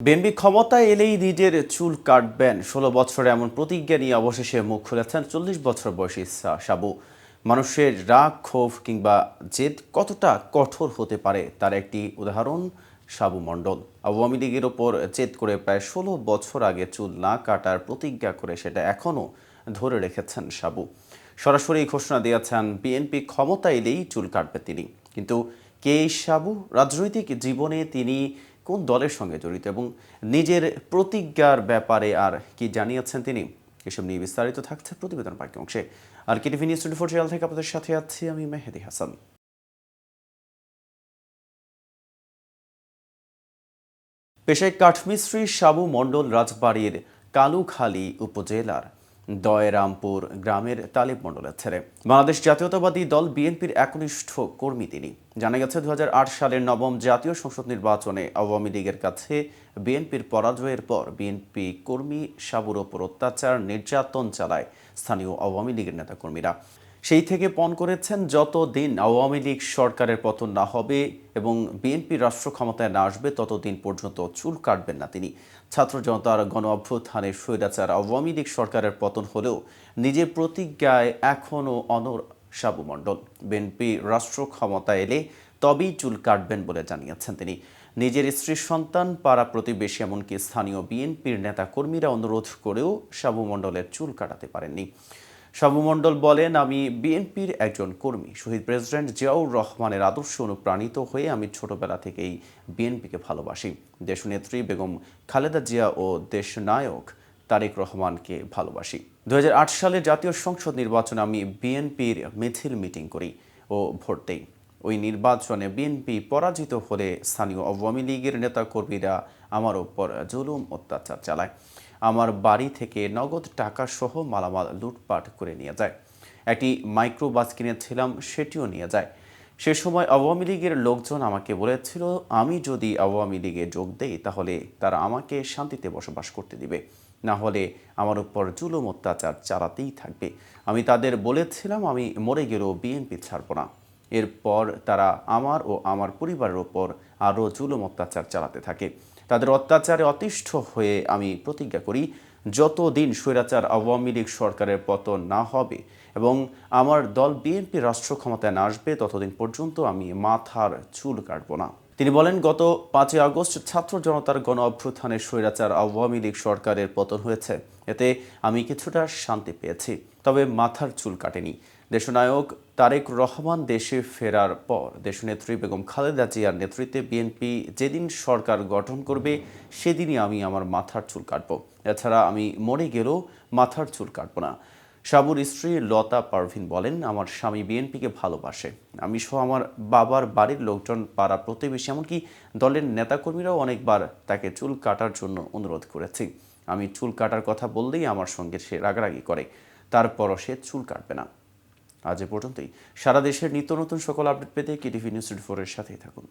BNP ক্ষমতায় এলেই নিজের চুল কাটবেন ১৬ বছরে এমন প্রতিজ্ঞা নিয়ে অবশেষে মুখ খুলেছেন ৪০ বছর বয়সী সাবু। মানুষের রাগ, ক্ষোভ কিংবা জেদ কতটা কঠোর হতে পারে তার একটি উদাহরণ সাবু মণ্ডল। আওয়ামী লীগের ওপর জেদ করে প্রায় ১৬ বছর আগে চুল না কাটার প্রতিজ্ঞা করে সেটা এখনও ধরে রেখেছেন সাবু। সরাসরি ঘোষণা দিয়েছেন বিএনপি ক্ষমতা এলেই চুল কাটবে তিনি। কিন্তু কে এই সাবু? রাজনৈতিক জীবনে তিনি কোন দলের সঙ্গে জড়িত এবং নিজের প্রতিজ্ঞার ব্যাপারে আর কি জানিয়েছেন তিনি? এসব নিয়ে বিস্তারিত থাকছে প্রতিবেদন বাকি অংশে। আর কেটিভি নিউজ 24 চ্যানেল থেকে আপনাদের সাথে আছি আমি মেহেদি হাসান। পেশায় কাঠমিস্ত্রি সাবু মণ্ডল রাজবাড়ীর কালুখালী উপজেলার দয়রামপুর গ্রামের তালিব মণ্ডলের ছেলে। বাংলাদেশ জাতীয়তাবাদী দল বিএনপির একনিষ্ঠ কর্মী তিনি। জানা গেছে ২০০৮ সালের নবম জাতীয় সংসদ নির্বাচনে আওয়ামী লীগের কাছে বিএনপির পরাজয়ের পর বিএনপি কর্মী সাবুর ওপর অত্যাচার নির্যাতন চালায় স্থানীয় আওয়ামী লীগের নেতাকর্মীরা। সেই থেকে পণ করেছেন যতদিন আওয়ামী লীগ সরকারের পতন না হবে এবং বিএনপি রাষ্ট্র ক্ষমতায় না আসবে ততদিন পর্যন্ত চুল কাটবেন না তিনি। ছাত্র জনতার গণ অভ্যুত্থানে স্বৈরাচার আওয়ামী লীগ সরকারের পতন হলেও নিজের প্রতিজ্ঞায় এখনও অনড় সাবু মণ্ডল। বিএনপি রাষ্ট্র ক্ষমতায় এলে তবেই চুল কাটবেন বলে জানিয়েছেন তিনি। নিজের স্ত্রীর সন্তান, পাড়া প্রতিবেশী এমনকি স্থানীয় বিএনপির নেতাকর্মীরা অনুরোধ করেও সাবু মণ্ডলের চুল কাটাতে পারেননি। সাবু মণ্ডল বলেন, আমি বিএনপির একজন কর্মী। শহীদ প্রেসিডেন্ট জিয়াউর রহমানের আদর্শে অনুপ্রাণিত হয়ে আমি ছোটবেলা থেকেই বিএনপিকে ভালোবাসি। দেশনেত্রী বেগম খালেদা জিয়া ও দেশনায়ক তারেক রহমানকে ভালোবাসি। ২০০৮ সালে জাতীয় সংসদ নির্বাচনে আমি বিএনপির মিছিল মিটিং করি ও ভোট দেই। ওই নির্বাচনে বিএনপি পরাজিত হলে স্থানীয় আওয়ামী লীগের নেতাকর্মীরা আমার ওপর জুলুম অত্যাচার চালায়। আমার বাড়ি থেকে নগদ টাকা সহ মালামাল লুটপাট করে নিয়ে যায়। একটি মাইক্রো বাস কিনেছিলাম, সেটিও নিয়ে যায়। সে সময় আওয়ামী লীগের লোকজন আমাকে বলেছিল আমি যদি আওয়ামী লীগে যোগ দেই তাহলে তারা আমাকে শান্তিতে বসবাস করতে দিবে, না হলে আমার উপর জুলুম অত্যাচার চালাতেই থাকবে। আমি তাদের বলেছিলাম আমি মরে গেলেও বিএনপি ছাড়ব না। এরপর তারা আমার ও আমার পরিবারের ওপর আরও জুলুম অত্যাচার চালাতে থাকে। তাদের অত্যাচারে অতিষ্ঠ হয়ে আমি প্রতিজ্ঞা করি যতদিন স্বৈরাচার আওয়ামী লীগ সরকারের পতন না হবে এবং আমার দল বিএনপি রাষ্ট্র ক্ষমতায় না আসবে ততদিন পর্যন্ত আমি মাথার চুল কাটব না। তিনি বলেন, গত ৫ই আগস্ট ছাত্র জনতার গণ অভ্যুত্থানে স্বৈরাচার আওয়ামী লীগ সরকারের পতন হয়েছে। এতে আমি কিছুটা শান্তি পেয়েছি, তবে মাথার চুল কাটেনি। দেশনায়ক তারেক রহমান দেশে ফেরার পর দেশনেত্রী বেগম খালেদা জিয়ার নেতৃত্বে বিএনপি যেদিন সরকার গঠন করবে সেদিনই আমি আমার মাথার চুল কাটব। এছাড়া আমি মরে গেলেও মাথার চুল কাটব না। সাবুর স্ত্রী লতা পারভিন বলেন, আমার স্বামী বিএনপিকে ভালোবাসে। আমি সহ আমার বাবার বাড়ির লোকজন, পাড়া প্রতিবেশী এমনকি দলের নেতাকর্মীরাও অনেকবার তাকে চুল কাটার জন্য অনুরোধ করেছি। আমি চুল কাটার কথা বললেই আমার সঙ্গে সে রাগারাগি করে, তারপরও সে চুল কাটবে না। আজ এ পর্যন্তই। সারা দেশের নিত্য নতুন সকল আপডেট পেতে কেটিভি নিউজ 24 এর সাথেই থাকুন।